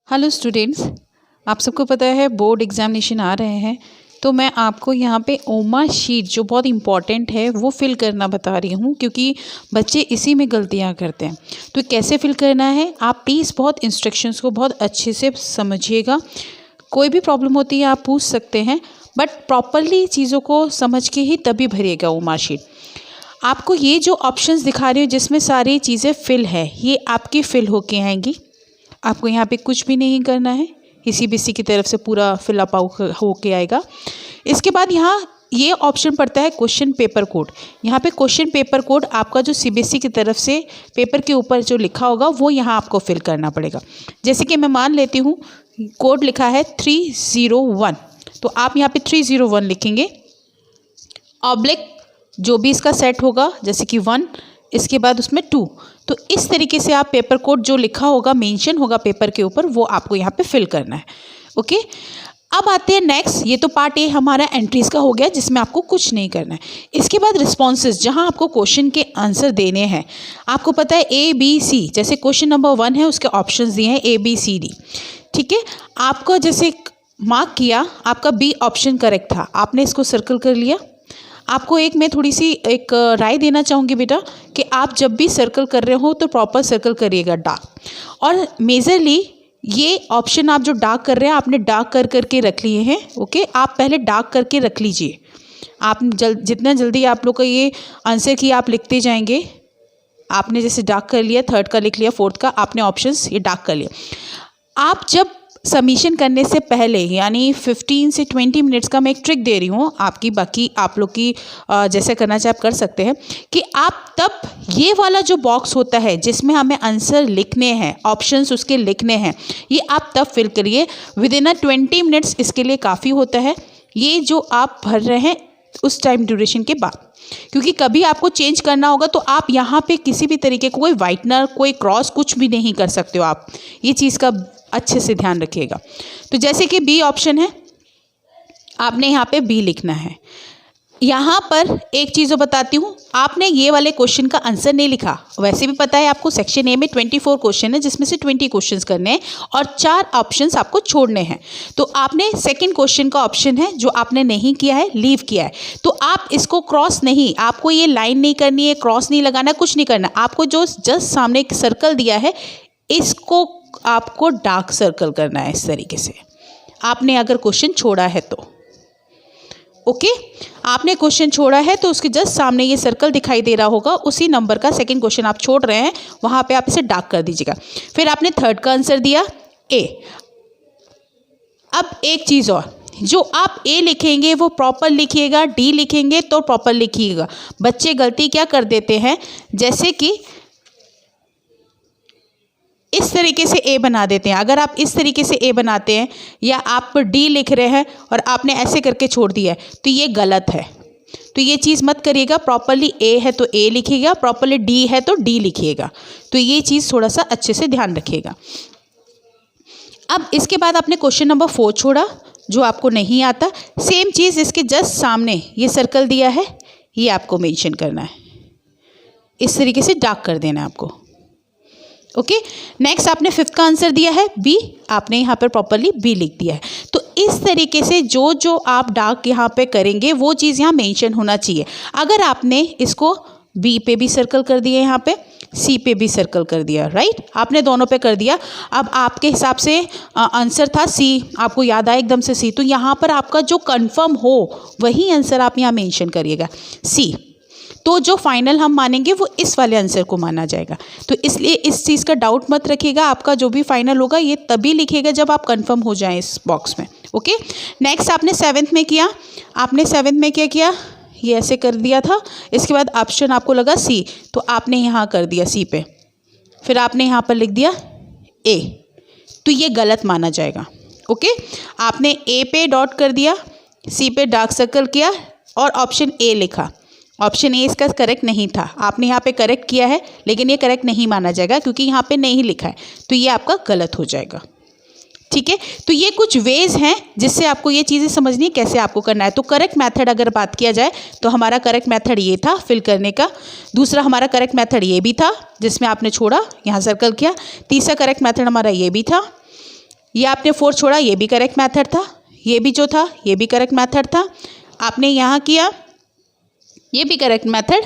Hello students, आप सबको पता है बोर्ड एग्जामिनेशन आ रहे हैं। तो मैं आपको यहाँ पे ओमा शीट जो बहुत इम्पॉर्टेंट है वो फिल करना बता रही हूँ, क्योंकि बच्चे इसी में गलतियाँ करते हैं। तो कैसे फिल करना है, आप प्लीज़ बहुत इंस्ट्रक्शंस को बहुत अच्छे से समझिएगा। कोई भी प्रॉब्लम होती है आप पूछ सकते हैं, बट प्रॉपरली चीज़ों को समझ के ही तभी भरिएगा ओमा शीट। आपको ये जो ऑप्शंस दिखा रही हूँ जिसमें सारी चीज़ें फिल है, ये आपकी फिल होके आएंगी। आपको यहाँ पे कुछ भी नहीं करना है, सीबीएसई की तरफ से पूरा फिलअप हो के आएगा। इसके बाद यहाँ ये ऑप्शन पड़ता है क्वेश्चन पेपर कोड। यहाँ पे क्वेश्चन पेपर कोड आपका जो सीबीएसई की तरफ से पेपर के ऊपर जो लिखा होगा वो यहाँ आपको फिल करना पड़ेगा। जैसे कि मैं मान लेती हूँ कोड लिखा है 301, तो आप यहाँ पे 301 लिखेंगे। ऑब्लिक जो भी इसका सेट होगा, जैसे कि 1, इसके बाद उसमें 2, तो इस तरीके से आप पेपर कोड जो लिखा होगा, मेंशन होगा पेपर के ऊपर, वो आपको यहाँ पे फिल करना है। ओके, अब आते हैं नेक्स्ट। ये तो पार्ट ए हमारा एंट्रीज का हो गया, जिसमें आपको कुछ नहीं करना है। इसके बाद रिस्पॉन्सेज, जहाँ आपको क्वेश्चन के आंसर देने हैं। आपको पता है ABC, जैसे क्वेश्चन नंबर 1 है उसके ऑप्शंस दिए हैं ABCD। ठीक है, आपको जैसे मार्क किया, आपका बी ऑप्शन करेक्ट था, आपने इसको सर्कल कर लिया। आपको मैं थोड़ी सी एक राय देना चाहूँगी बेटा, कि आप जब भी सर्कल कर रहे हो तो प्रॉपर सर्कल करिएगा डार्क। और मेजरली ये ऑप्शन आप जो डार्क कर रहे हैं, आपने डार्क कर करके रख लिए हैं। ओके, आप पहले डार्क करके रख लीजिए। आप जितना जल्दी आप लोग का ये आंसर की आप लिखते जाएंगे। आपने जैसे डार्क कर लिया, 3rd का लिख लिया, 4th का आपने ऑप्शंस ये डार्क कर लिया। आप जब सबमिशन करने से पहले, यानी 15 से 20 मिनट्स का मैं एक ट्रिक दे रही हूँ आपकी, बाकी आप लोग की जैसे करना चाहे आप कर सकते हैं, कि आप तब ये वाला जो बॉक्स होता है जिसमें हमें आंसर लिखने हैं, ऑप्शंस उसके लिखने हैं, ये आप तब फिल करिए। विदिन 20 मिनट्स इसके लिए काफ़ी होता है ये जो आप भर रहे हैं उस टाइम ड्यूरेशन के बाद। क्योंकि कभी आपको चेंज करना होगा तो आप यहाँ पे किसी भी तरीके का कोई वाइटनर, कोई क्रॉस, कुछ भी नहीं कर सकते हो आप। ये चीज़ का अच्छे से ध्यान रखिएगा। तो जैसे कि बी ऑप्शन है, आपने यहाँ पे बी लिखना है। यहाँ पर एक चीज़ बताती हूँ, आपने ये वाले क्वेश्चन का आंसर नहीं लिखा। वैसे भी पता है आपको सेक्शन ए में 24 क्वेश्चन है, जिसमें से 20 क्वेश्चंस करने हैं और 4 ऑप्शंस आपको छोड़ने हैं। तो आपने सेकंड क्वेश्चन का ऑप्शन है जो आपने नहीं किया है, लीव किया है, तो आप इसको क्रॉस नहीं, आपको ये लाइन नहीं करनी है, क्रॉस नहीं लगाना, कुछ नहीं करना। आपको जो जस्ट सामने एक सर्कल दिया है, इसको आपको डार्क सर्कल करना है इस तरीके से। आपने अगर क्वेश्चन छोड़ा है तो ओके, आपने क्वेश्चन छोड़ा है तो उसके जस्ट सामने ये सर्कल दिखाई दे रहा होगा, उसी नंबर का सेकंड क्वेश्चन आप छोड़ रहे हैं, वहां पे आप इसे डार्क कर दीजिएगा। फिर आपने 3rd का आंसर दिया ए। अब एक चीज़ और, जो आप ए लिखेंगे वो प्रॉपर लिखिएगा, डी लिखेंगे तो प्रॉपर लिखिएगा। बच्चे गलती क्या कर देते हैं, जैसे कि इस तरीके से ए बना देते हैं। अगर आप इस तरीके से ए बनाते हैं या आप डी लिख रहे हैं और आपने ऐसे करके छोड़ दिया है, तो ये गलत है। तो ये चीज़ मत करिएगा। प्रॉपरली ए है तो ए लिखिएगा, प्रॉपरली डी है तो डी लिखिएगा। तो ये चीज़ थोड़ा सा अच्छे से ध्यान रखिएगा। अब इसके बाद आपने क्वेश्चन नंबर 4 छोड़ा, जो आपको नहीं आता। सेम चीज़ इसके जस्ट सामने ये सर्कल दिया है, ये आपको मेंशन करना है, इस तरीके से डार्क कर देना है आपको। ओके, नेक्स्ट आपने 5th का आंसर दिया है बी, आपने यहाँ पर प्रॉपरली बी लिख दिया है। तो इस तरीके से जो आप डार्क यहाँ पे करेंगे वो चीज़ यहाँ मेंशन होना चाहिए। अगर आपने इसको बी पे भी सर्कल कर दिया, यहाँ पे सी पे भी सर्कल कर दिया, राइट, आपने दोनों पे कर दिया। अब आपके हिसाब से आंसर था सी, आपको याद आया एकदम से सी, तो यहाँ पर आपका जो कंफर्म हो वही आंसर आप यहाँ मेंशन करिएगा, सी। तो जो फाइनल हम मानेंगे वो इस वाले आंसर को माना जाएगा। तो इसलिए इस चीज़ का डाउट मत रखिएगा। आपका जो भी फाइनल होगा ये तभी लिखिएगा जब आप कंफर्म हो जाएं इस बॉक्स में। ओके, नेक्स्ट आपने 7th में किया। आपने 7th में क्या किया, ये ऐसे कर दिया था। इसके बाद ऑप्शन आपको लगा सी, तो आपने यहाँ कर दिया सी पे, फिर आपने यहाँ पर लिख दिया ए, तो ये गलत माना जाएगा। ओके, आपने ए पे डॉट कर दिया, सी पे डार्क सर्कल किया और ऑप्शन ए लिखा। ऑप्शन ए इसका करेक्ट नहीं था, आपने यहाँ पे करेक्ट किया है, लेकिन ये करेक्ट नहीं माना जाएगा क्योंकि यहाँ पे नहीं लिखा है, तो ये आपका गलत हो जाएगा। ठीक है, तो ये कुछ वेज हैं जिससे आपको ये चीज़ें समझनी है कैसे आपको करना है। तो करेक्ट मेथड अगर बात किया जाए तो हमारा करेक्ट मेथड ये था फिल करने का। दूसरा हमारा करेक्ट मेथड ये भी था जिसमें आपने छोड़ा, यहाँ सर्कल किया। तीसरा करेक्ट मेथड हमारा ये भी था। ये आपने 4 छोड़ा, ये भी करेक्ट मेथड था, ये भी जो था ये भी करेक्ट मेथड था, आपने यहाँ किया ये भी करेक्ट मेथड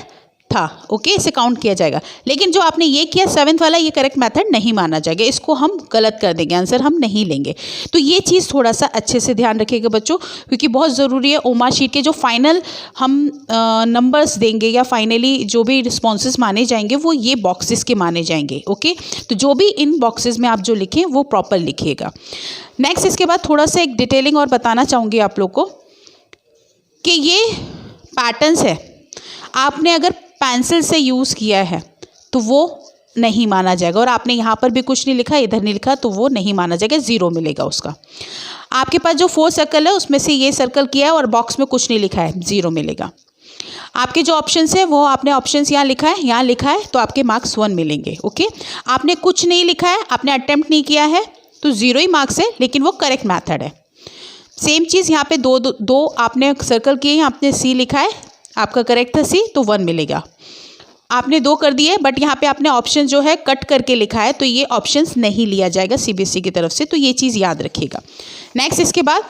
था, ओके, इसे काउंट किया जाएगा। लेकिन जो आपने ये किया 7th वाला, ये करेक्ट मेथड नहीं माना जाएगा, इसको हम गलत कर देंगे, आंसर हम नहीं लेंगे। तो ये चीज़ थोड़ा सा अच्छे से ध्यान रखिएगा बच्चों, क्योंकि बहुत ज़रूरी है। ओमार शीट के जो फाइनल हम नंबर्स देंगे या फाइनली जो भी रिस्पॉन्सेज माने जाएंगे वो ये बॉक्सेस के माने जाएंगे, ओके। तो जो भी इन बॉक्सेस में आप जो लिखें वो प्रॉपर लिखिएगा। नेक्स्ट इसके बाद थोड़ा सा एक डिटेलिंग और बताना चाहूँगी आप लोग को कि ये पैटर्न्स है, आपने अगर पेंसिल से यूज़ किया है तो वो नहीं माना जाएगा, और आपने यहाँ पर भी कुछ नहीं लिखा, इधर नहीं लिखा, तो वो नहीं माना जाएगा, 0 मिलेगा उसका। आपके पास जो 4 सर्कल है उसमें से ये सर्कल किया है और बॉक्स में कुछ नहीं लिखा है, 0 मिलेगा। आपके जो ऑप्शंस है वो आपने ऑप्शंस यहाँ लिखा है, यहाँ लिखा है, तो आपके मार्क्स 1 मिलेंगे, ओके। आपने कुछ नहीं लिखा है, आपने अटेम्प्ट नहीं किया है, तो 0 ही मार्क्स है, लेकिन वो करेक्ट मैथड है। सेम चीज़ यहाँ पे दो आपने सर्कल किए हैं, आपने सी लिखा है, आपका करेक्ट था सी, तो 1 मिलेगा। आपने 2 कर दिए, बट यहाँ पे आपने ऑप्शन जो है कट करके लिखा है, तो ये ऑप्शंस नहीं लिया जाएगा सीबीएसई की तरफ से, तो ये चीज़ याद रखिएगा। नेक्स्ट इसके बाद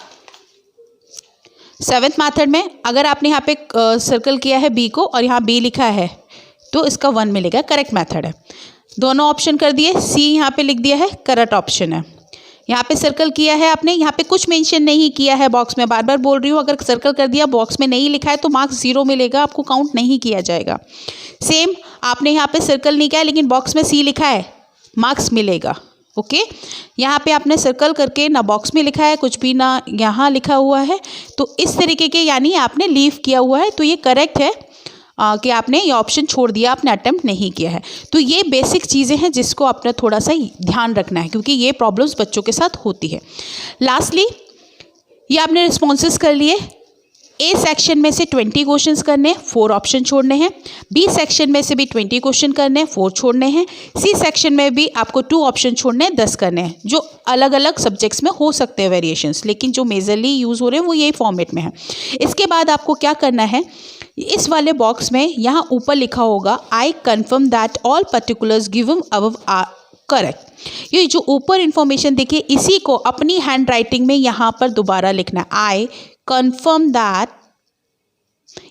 7th मेथड में अगर आपने यहाँ पे सर्कल किया है बी को और यहाँ बी लिखा है, तो इसका 1 मिलेगा, करेक्ट मेथड है। दोनों ऑप्शन कर दिए, सी यहाँ पे लिख दिया है, करेक्ट ऑप्शन है। यहाँ पे सर्कल किया है आपने, यहाँ पे कुछ मेंशन नहीं किया है बॉक्स में, बार बार बोल रही हूँ, अगर सर्कल कर दिया बॉक्स में नहीं लिखा है तो मार्क्स 0 मिलेगा, आपको काउंट नहीं किया जाएगा। सेम आपने यहाँ पे सर्कल नहीं किया है लेकिन बॉक्स में सी लिखा है, मार्क्स मिलेगा, ओके। यहाँ पे आपने सर्कल करके ना बॉक्स में लिखा है कुछ भी, ना यहाँ लिखा हुआ है, तो इस तरीके के यानी आपने लीव किया हुआ है, तो ये करेक्ट है कि आपने ये ऑप्शन छोड़ दिया, आपने अटेम्प्ट नहीं किया है। तो ये बेसिक चीज़ें हैं जिसको आपने थोड़ा सा ध्यान रखना है, क्योंकि ये प्रॉब्लम्स बच्चों के साथ होती है। लास्टली ये आपने रिस्पॉन्सेस कर लिए। ए सेक्शन में से 20 क्वेश्चंस करने, 4 ऑप्शन छोड़ने हैं। बी सेक्शन में से भी 20 क्वेश्चन करने, 4 छोड़ने हैं। सी सेक्शन में भी आपको 2 ऑप्शन छोड़ने हैं, 10 करने हैं, जो अलग अलग सब्जेक्ट्स में हो सकते हैं वेरिएशंस, लेकिन जो मेजरली यूज़ हो रहे हैं वो यही फॉर्मेट में है। इसके बाद आपको क्या करना है, इस वाले बॉक्स में यहाँ ऊपर लिखा होगा I confirm that all particulars given above are correct. ये जो ऊपर इन्फॉर्मेशन देखिए, इसी को अपनी हैंड राइटिंग में यहाँ पर दोबारा लिखना है, आई कन्फर्म दैट,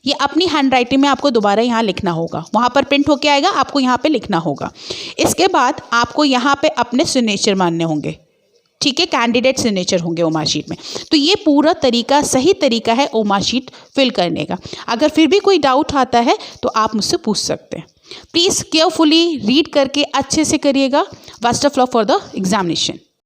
ये अपनी हैंड राइटिंग में आपको दोबारा यहाँ लिखना होगा, वहाँ पर प्रिंट होके आएगा, आपको यहाँ पे लिखना होगा। इसके बाद आपको यहाँ पे अपने सिग्नेचर मानने होंगे, ठीक है, कैंडिडेट सिग्नेचर होंगे ओमार शीट में। तो ये पूरा तरीका सही तरीका है ओमार शीट फिल करने का। अगर फिर भी कोई डाउट आता है तो आप मुझसे पूछ सकते हैं। प्लीज़ केयरफुली रीड करके अच्छे से करिएगा। Best of luck for the examination.